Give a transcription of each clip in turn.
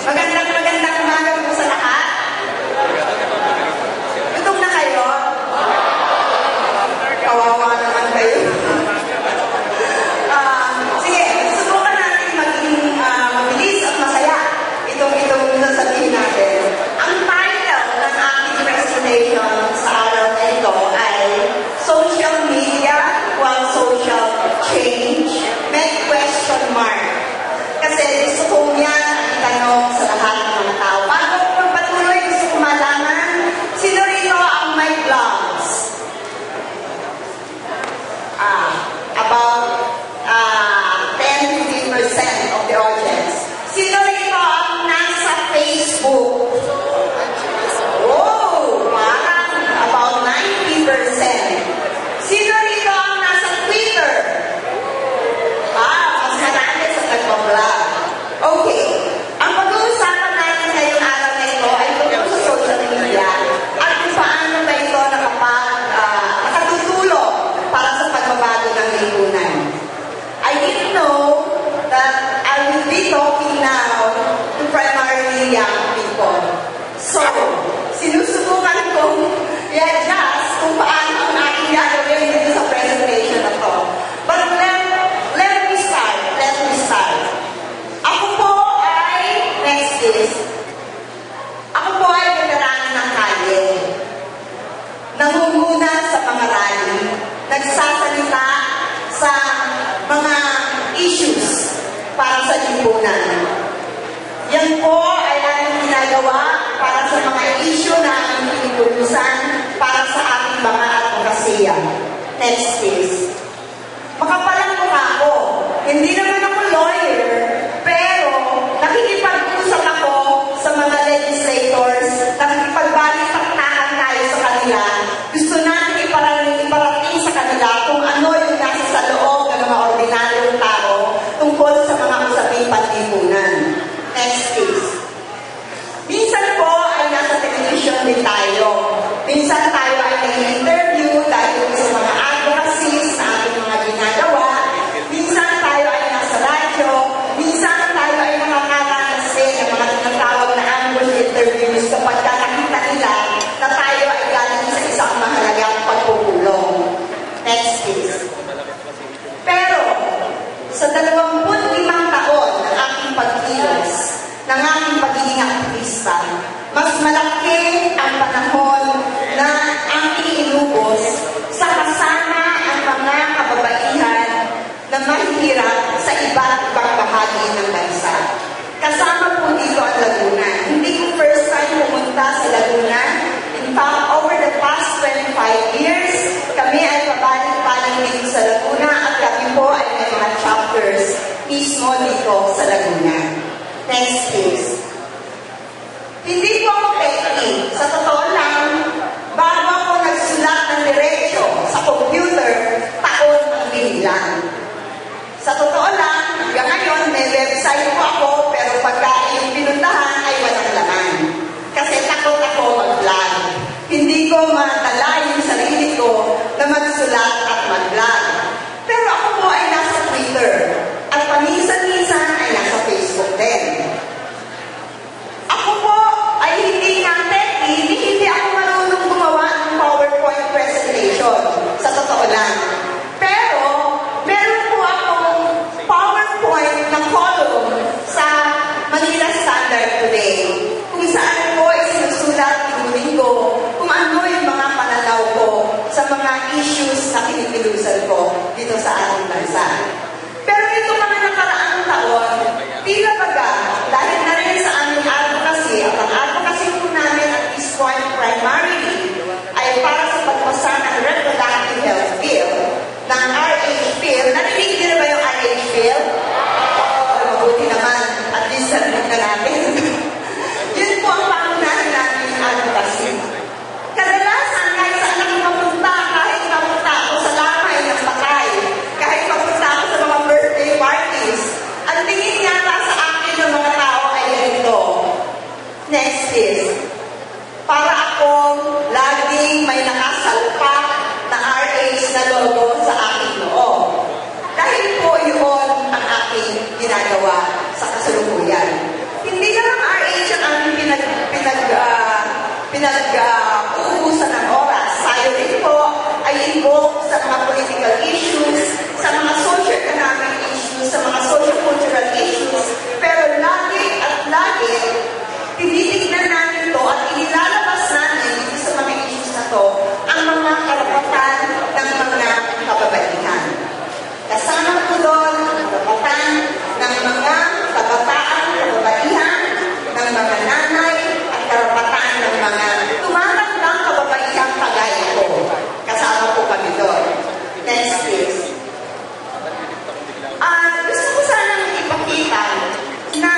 Magandang umaga po sa lahat. Gutom na kayo? Kawawa naman kayo. Sige, subukan natin maging mabilis at masaya. Itong sasabihin natin. Ang title ng aking presentation sa araw na ito ay Social Media while Social Change may question mark. Kasi gusto ko yan tanong sa lahat ng mga tao. Bago ko magpatuloy, gusto ko malaman, sino rito ang may vlogs? About 10-15% of the audience. Sino rito ang nasa Facebook? Oh, parang about 90%. Sino rito ang nasa Twitter? Mas marami sa nagpa-vlog. Okay. Ang pag-uusapan natin ngayong araw na ito ay tungkol sa social media at kung paano ba ito nakatutulong para sa pagbabago ng lipunan. I didn't know that I will be talking now to primarily young people. So, sinusubukan kong i-adjust kung paano ang aking gagawin dito sa presentation na to. But let me start. Ako po ay veterano ng kalye. Nangunguna sa mga rally, nagsasalita sa mga issues para sa lipunan. Yan po ay aming ginagawa para sa mga issue na aming pinipulusan para sa ating mga advokasya. Next please. Makapalang mukha ko. Hindi naman ako lawyer, pero nakikipag-usap ako sa mga legislators, nakikipag-balik-taktakan tayo sa kanila. Gusto natin iparating sa kanila kung ano yung nasa sa loob ng mga ordinaryong tao tungkol sa mga usaping panlipunan. Next please. Minsan po ay nasa television din tayo. Minsan tayo ay nag-interview dahil sa mga advocacies na ating mga ginagawa. Minsan tayo ay nasa radyo. Minsan tayo ay nakakaranas din ng mga tinatawag na ambush interviews kapag nakita nila na tayo ay galing sa isang mahalagang pagpupulong. Next please. Pero, sa 25 taon ng aking pagkilos, ng aking pagiging aktivista, mas malaki ang panahon na aking inubos sa kasama ang mga kababaihan na mahihirap sa iba't ibang bahagi ng bansa. Kasama po dito ang Laguna. Hindi ko first time pumunta sa Laguna. In fact, over the past 25 years, kami ay pabalik-balik dito sa Laguna at kami po ay may mga chapters mismo dito sa Laguna. Next please. Hindi po ako peki. Sa totoo lang, bago ako nagsulat ng diretso sa computer, taon ang binilang. Sa totoo lang, hanggang ngayon, may website po ako, pero pagka yung pinuntahan ay walang laman. Kasi takot ako mag-vlog. Hindi ko matala yung sarili ko na magsulat at mag-vlog. Pero ako po ay nasa Twitter. At paminsan-minsan ay nasa Facebook din. Ako po ay hindi hindi ako marunong gumawa ng PowerPoint presentation. Sa totoo lang. Pero, meron po akong PowerPoint na column sa Manila Standard today. Kung saan po ay sinusulat linggo kung ano yung mga pananaw ko sa mga issues na pinipilusan ko dito sa ating bansa. Pero ito mga nakaraang taon, tila baga, dahil na rin sa aming advocacy, at ang advocacy po namin at this point primarily ay para sa pagpasa ng reproductive health bill, ng RH bill. Narinig niyo na ba yung RH bill? Mabuti naman, at least narinig na natin. Yun po ang pangunahin namin advocacy. Kadalasan, kahit saan ako mapunta, kahit napunta ako sa lamay ng ginagawa sa kasalukuyan. Hindi lang RH ang aming uubusan ng oras. Tayo rin po ay involved sa mga political issues, sa mga socio-economic issues, sa mga socio-cultural issues, pero lagi at lagi, tinitignan natin to at inilalabas natin dito sa mga issues na to ang mga karapatan ng mga kababaihan. Kasama po doon ang karapatan ng mga kabataan, kababaihan, ng mga nanay, at karapatan ng mga tumatandang kababaihang kagaya ko. Kasama po kami doon. Next please. Gusto ko sanang ipakita na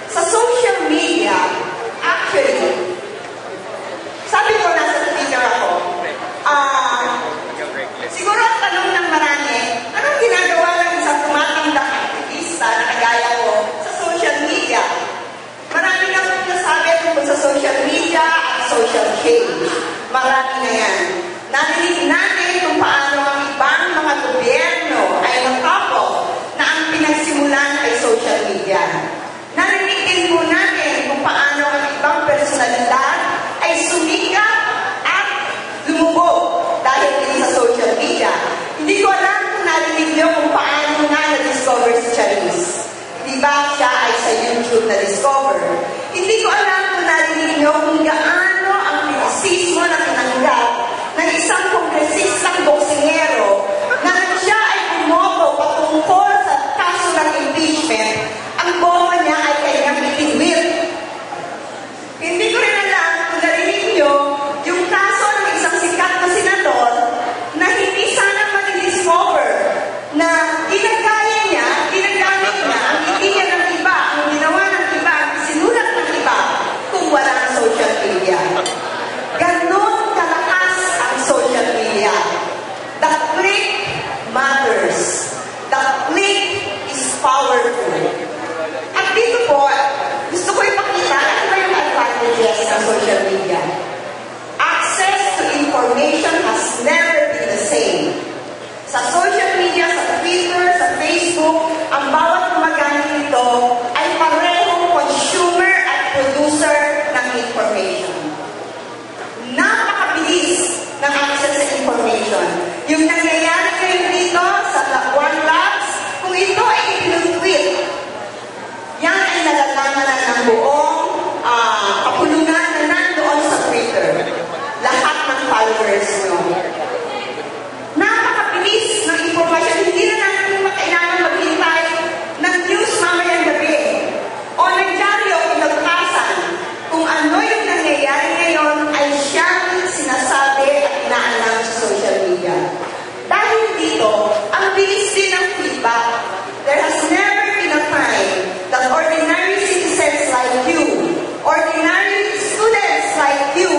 sa social media, actually, sabi ko nasa Twitter ako, siguro ang tanong ng marami, anong ginagawa ng isang tumatandang aktivista na kagaya ko sa social media? Marami na po nasabi tungkol sa social media at social change. Marami na yan. Narinig natin kung paano ang ibang mga gobyerno ay nakapos na ang pinagsimulan ay social media. Narinig din po natin kung paano ang ibang personalidad ay sumikat at lumubog dahil din sa social media. Hindi ko alam kung narinig niyo kung paano nga na-discover si Charisse. Di ba siya ay sa YouTube na-discover? Hindi ko alam kung narinig niyo kung gaano ang kritisismo na tinanggap ng isang kongresistang boksingero na siya ay bumoto patungkol sa kaso ng impeachment. Ang boto niya ay kanyang itinwit. Hindi ko rin alam kung narinig niyo yung kaso ng isang sikat na senador na hindi sana mag-discover na ginagaya niya, ginagamit niya ang ideya ng iba, ang ginawa ng iba, ang sinulat ng iba kung walang social media. Ganon kalakas ang social media. The click matters. The click is powerful. At dito po, gusto ko ipakita ano ba yung advantages ng social media. Access to information has never been the same. Sa social media, sa Twitter, sa Facebook, ang bawat gumagamit nito ay parehong consumer at producer ng information. Napakabilis ng access sa information. Yung nangyayari ngayon dito sa One Labs, kung ito ay ipinutweet, yan ay nalalaman na ng buong kapulungan na nandoon sa Twitter. Lahat ng followers nyo. Napakabilis ng impormasyon. Hindi na natin kailangan maghintay ng news mamayang gabi. O nagyari o pinagpasan kung ano yung nangyayari ngayon ay siyang sinasabi at inaalam sa social media. Dahil dito, ang bilis din ng feedback. There has never been a time that ordinary citizens like you, ordinary students like you,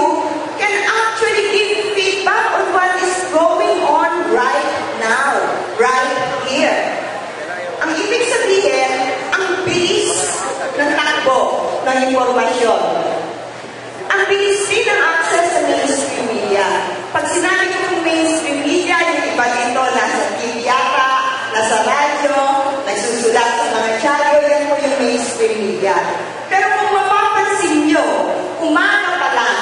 can actually give feedback on what is going on right now, right here. Ang ibig sabihin, ang bilis ng takbo ng impormasyon. Ang bilis din ng access sa mainstream media. Pag sinabi ko ng mainstream media, yung iba dito nasa TV yata, nasa radyo, nagsusulat sa mga dyaryo, yan po yung mainstream media. Pero kung mapapansin nyo, umaga pa lang,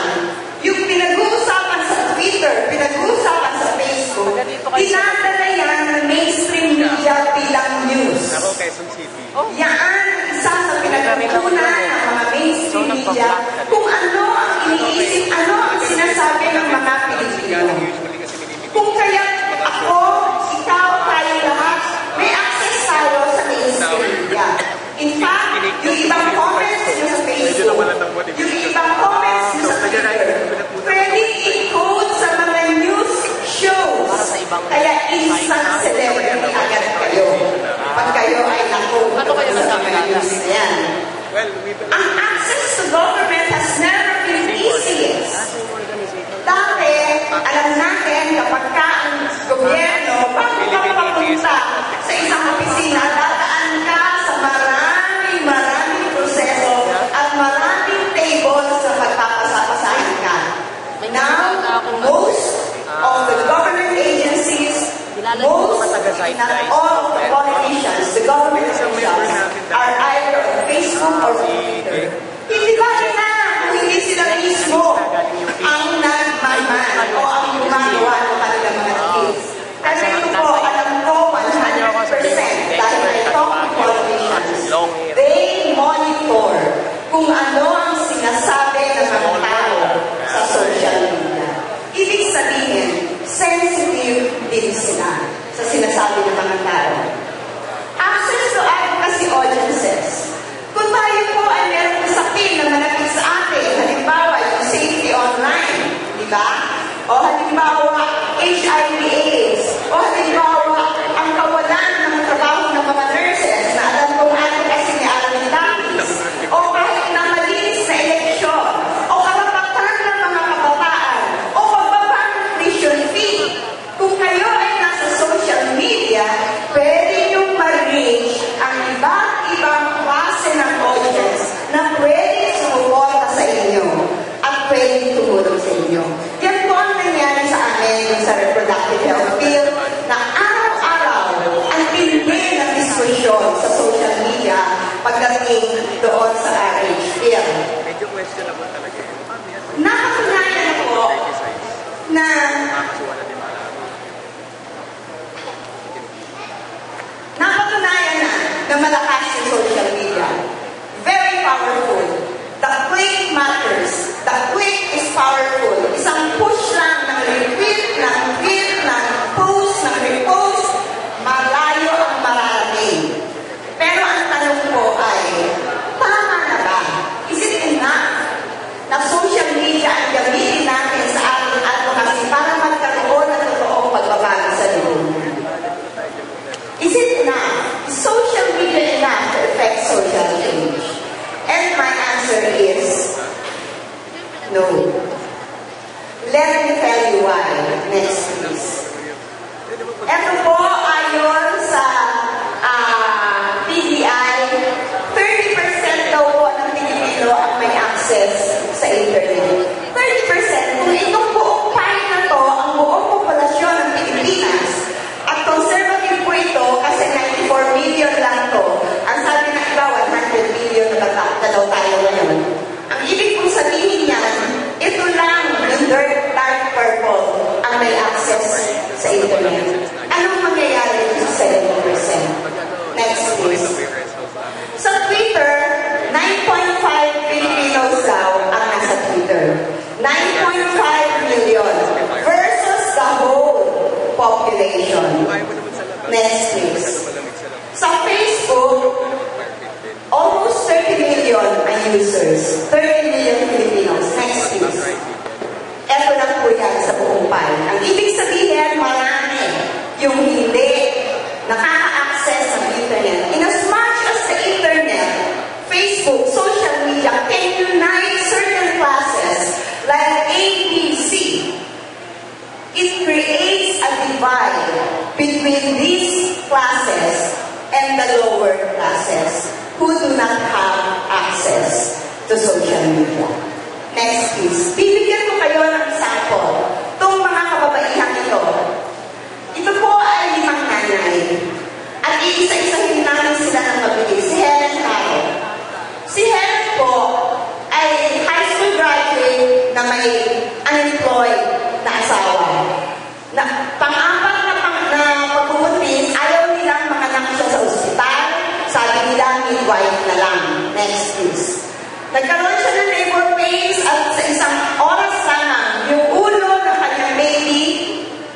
yung pinag-uusapan sa Twitter, pinag-uusapan sa Facebook, dinadala yan ng mainstream media bilang news. Yan, isa sa pinagkukunan ng mga mainstream media kung ano ang iniisip, ano ang sinasabi ng mga Pilipino. Kung kaya ako, ikaw, tayo lahat, may access tayo sa mainstream media. In fact, yung ibang comments nyo sa Facebook, yung ibang comments nyo sa Twitter, pwede i-code sa mga news shows. Kaya instant celebrity agad kayo. Pag kayo ay na-code sa mga news na yan. Ang access to government has never been easiest. Dati, alam natin, kapag ka ang gobyerno, bago ka papunta sa isang opisina, dadaan ka sa maraming proseso at maraming tables na magpapasapasahin ka. Now, most of the government agencies, most, not all of the politicians, the ginagawa ng kanilang mga kids. Kasi ito po, alam ko, 100% dahil may top politicians, they monitor kung ano ang sinasabi ng mga tao sa social media. Ibig sabihin, sensitive din sila sa sinasabi ng mga tao. Access to advocacy audiences. Kung tayo po ay merong usapin na malapit sa atin, halimbawa yung safety online, di ba? O halimbawa, HIV/AIDS, o halimbawa, ang kawalan ng trabaho ng mga nurses na alam kong advocacy ni Arlene Davis, o kahit na malinis na eleksyon, o karapatan ng mga kabataan, o pagbaba ng tuition fee. Kung kayo ay nasa social media, pwede niyong ma-reach ang iba't ibang klase ng audience na pwede sumuporta sa inyo at pwede tumulong sa inyo. Yan po ang nangyari sa amin sa reproductive health field na araw-araw ang tindi ng diskusyon sa social media pagdating doon sa RH field. Medyo questionable talaga yun. Nakatunayan po na malakas yung social media. Very powerful. The click matters. The click is powerful. Isang push lang ng retweet, ng tweet, ng post, ng repost, malayo ang mararating. Pero ang tanong ko ay, tama na ba? Is it enough na social media ang gamitin natin sa ating advocacy para magkaroon ng totoong pagbabago sa lipunan? Is it enough? Is social media enough to affect social change? And my answer is no. Let me tell you why. Next, please. Ito po, ayon sa PDI, 30% daw po ng Pilipino ang may access sa internet. 30%. Kung itong buong pie na to, ang buong populasyon ng Pilipinas, at conservative po ito kasi 94 million lang to. Ang sabi ng iba, 100 million na daw tayo ngayon. Ang ibig kong sabihin niyan, ito lang yung dark purple ang may access sa internet. Anong mangyayari sa 7%? Next please. Sa Twitter, 9.5 Filipinos daw ang nasa Twitter. 9.5 million versus the whole population. Next please. Sa Facebook, almost 30 million ang users. 30 million Filipinos. Next please. Ito lang po yan sa buong pie. Ang ibig sabihin, marami yung hindi nakaka-access sa internet. In as much as the internet, Facebook, social media can unite certain classes like ABC, it creates a divide between these classes and the lower classes who do not have access to social media. Next please. Bibigyan ko kayo ng sample. Itong mga kababaihang ito. Ito po ay 5 nanay. At iisa-isahin namin sila ng mabilis. Si Helen Caro. Si Helen po ay high school graduate na may unemployed na asawa. Na pang-apat na pagbubuntis, ayaw nilang manganak siya sa ospital. Sabi nila, midwife na lang. Next please. Nagkaroon siya ng labor pains at sa isang oras sana, yung ulo ng kanyang baby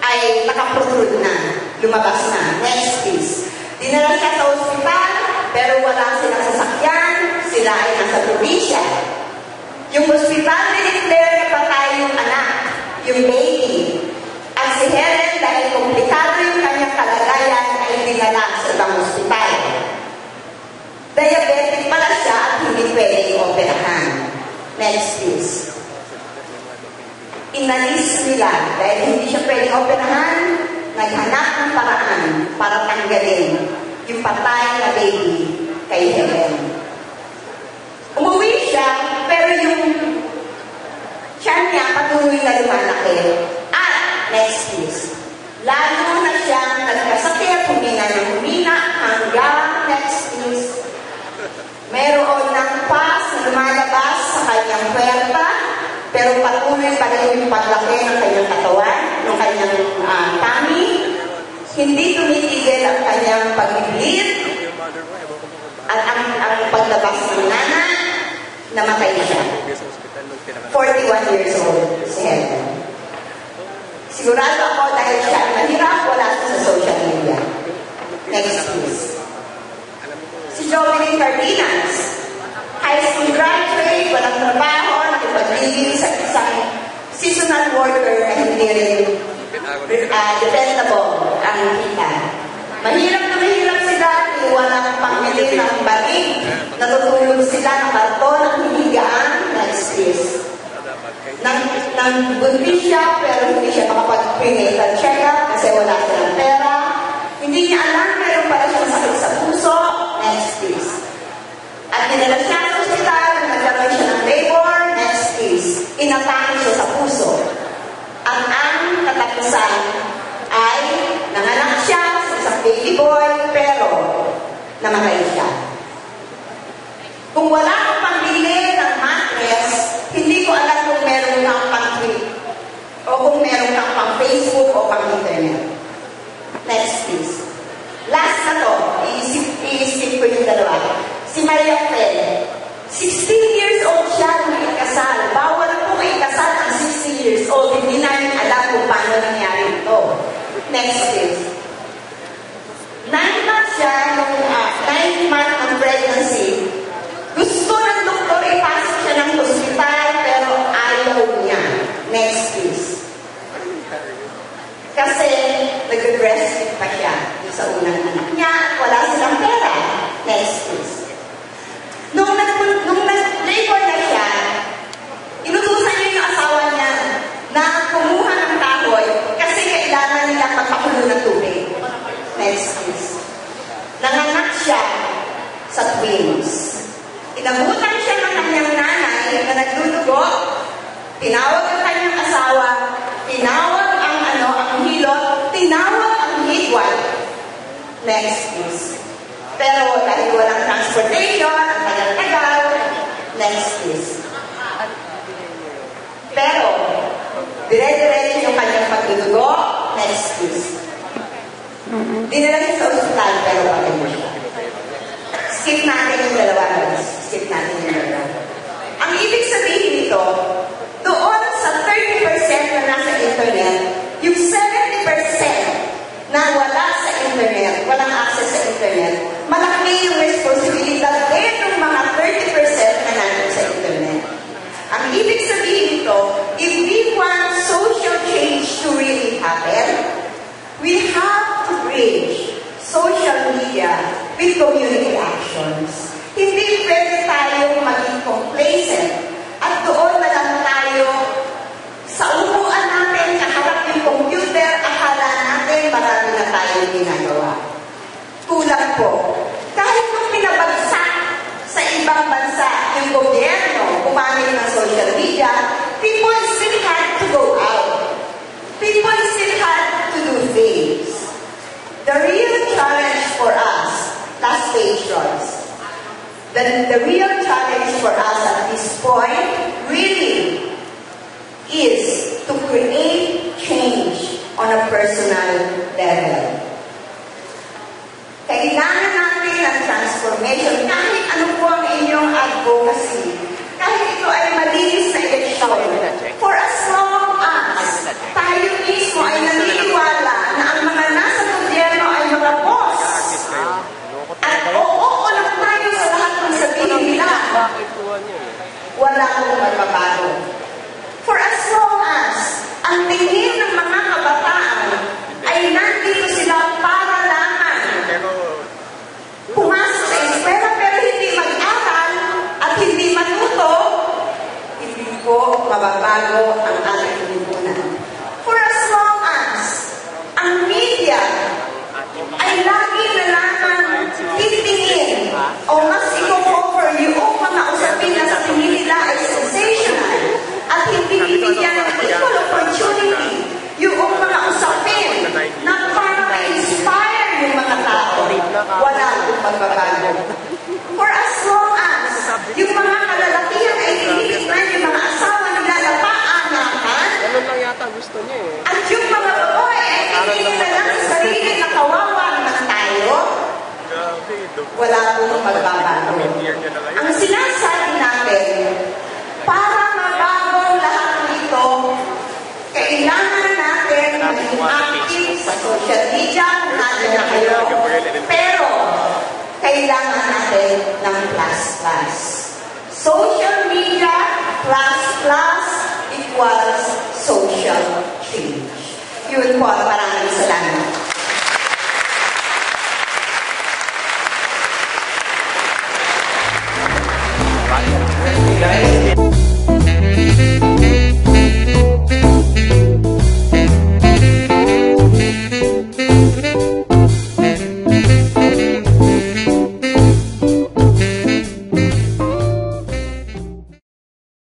ay nakaprotrude na. Lumabas na. Next please. Dinala siya sa ospital, pero wala silang sasakyan. Sila ay nasa probinsya. Yung ospital, dineclare na patay yung anak, yung baby. At si Helen, dahil komplikado yung kanyang kalagayan, ay dinala sa ibang ospital. Diabetic pala siya at hindi pwedeng operahan. Next please. Inalis nila dahil hindi siya pwedeng operahan, naghanap ng paraan para tanggalin yung patay na baby kay Helen. Umuwi siya, pero yung tiyan niya patuloy na lumalaki. At, next please, lalo na siyang nagkasakit, humina ng humina, hanggang next please, meron ng pas na lumalabas sa kanyang puwerta, pero patuloy pa rin yung paglaki ng kanyang katawan, ng kanyang tummy, hindi tumitigil ang kanyang pag-bleed, Yung mother mo, ewan ko ba at ang paglabas ng nana, namatay siya. sa hospital nung pinaka. 41 years old si Helen. Sigurado ako dahil siya ang mahirap, wala siya sa social media. Next please. Si Jovelyn Cardenas, high school graduate, walang trabaho, nakipag-living sa isang seasonal worker na hindi rin dependable ang kita. Mahirap na mahirap si dati, walang pangili ng baling, natutulog sila ng karton, ang hinigaan, next please. Nagbuntis siya pero hindi siya makapag-prenatal check-up kasi wala silang pera. Hindi niya alam meron pala siyang sakit sa puso. Next please. At dinala siya sa hospital, nagkaroon siya ng labor. Next please. Inatake siya sa puso. Ang katapusan ay nanganak siya sa isang baby boy pero namatay siya. Kung wala kang pambili ng mattress, hindi ko alam kung meron kang pang-tweet o kung meron kang pang-Facebook o pang-internet. Next please. Last na to, iisip ko yung dalawa. Si Maria Fel, 16 years old siya nung ikasal. Bawal po ikasal ang 16 years old. Hindi namin alam kung paano nangyari ito. Next please. 9 months siya nung 9 months ng pregnancy. Gusto ng doktor ipasok siya ng hospital pero ayaw niya. Next please. Kasi nag-breastfeed pa siya sa unang anak niya at wala silang pera. Next please. Nung nag-labor na siya, inutusan niya yung asawa niya na kumuha ng kahoy kasi kailangan nila magpakulo ng tubig. Next please. Nanganak siya sa twins. Inabutan siya ng kanyang nanay na nagdudugo, tinawag ang kanyang asawa, tinawag ang hilot, tinawag ang midwife. Next please. Pero dahil walang transportation, ang tagal-tagal, next please. Pero, dire-diretso yung kanyang pagdudugo, next please. Dinala siya sa ospital, pero patay mo siya. Skip natin yung dalawa, guys. Skip natin yung dalawa. Ang ibig sabihin nito, doon sa 30% na nasa internet, yung 70% na wala sa internet, walang access sa internet, malaki yung responsibilidad din ng mga 30% na nandun sa internet. Ang ibig sabihin nito, if we want social change to really happen, we have to bridge social media with community actions. Hindi pwede tayo maging complacent at doon na lang tayo sa upuan natin, kaharap yung computer, akala natin marami na tayong ginagawa. Kulang po. Kahit kung pinabagsak sa ibang bansa yung gobyerno, gumamit ng social media, people still had to go out. People still had to do things. The real challenge for us, last page, Royce, the real challenge for us at this point really is to create change on a personal level. Kailangan natin ng transformation kahit ano po ang inyong advocacy. Kahit ito ay malinis na eleksyon. For as long as tayo mismo ay naniniwala na ang mga nasa gobyerno ay mga boss at oo lang tayo sa lahat ng sabihin nila, wala akong magbabago. For as long as ang tingin ng mga kabataan ay nandito sila para lamang pumasok sa eskwela pero hindi mag-aral at hindi matuto, hindi ko mababago ang ating lipunan. For as long as ang media ay lagi na lamang titingin o mas i-cover yung mga usapin na sa tingin nila ay sensational at hindi bibigyan ng equal opportunity yung mga usapin na para ma-inspire yung mga tao, wala akong magbabago. For as long as yung mga kalalakihan ay tinitignan yung mga asawa nila na paanakan, ganun lang yata gusto niya eh. at yung mga babae tingin na lang sa sarili na kawawa naman tayo, Grabe, wala pong magbabago. year niya na ngayon. Ang sinasabi natin, para mabago lahat nito, kailangan natin maging active sa social media, kung natin na kayo. Pero, kailangan natin ng plus-plus. Social media plus-plus equals social change. Yun po, maraming salamat.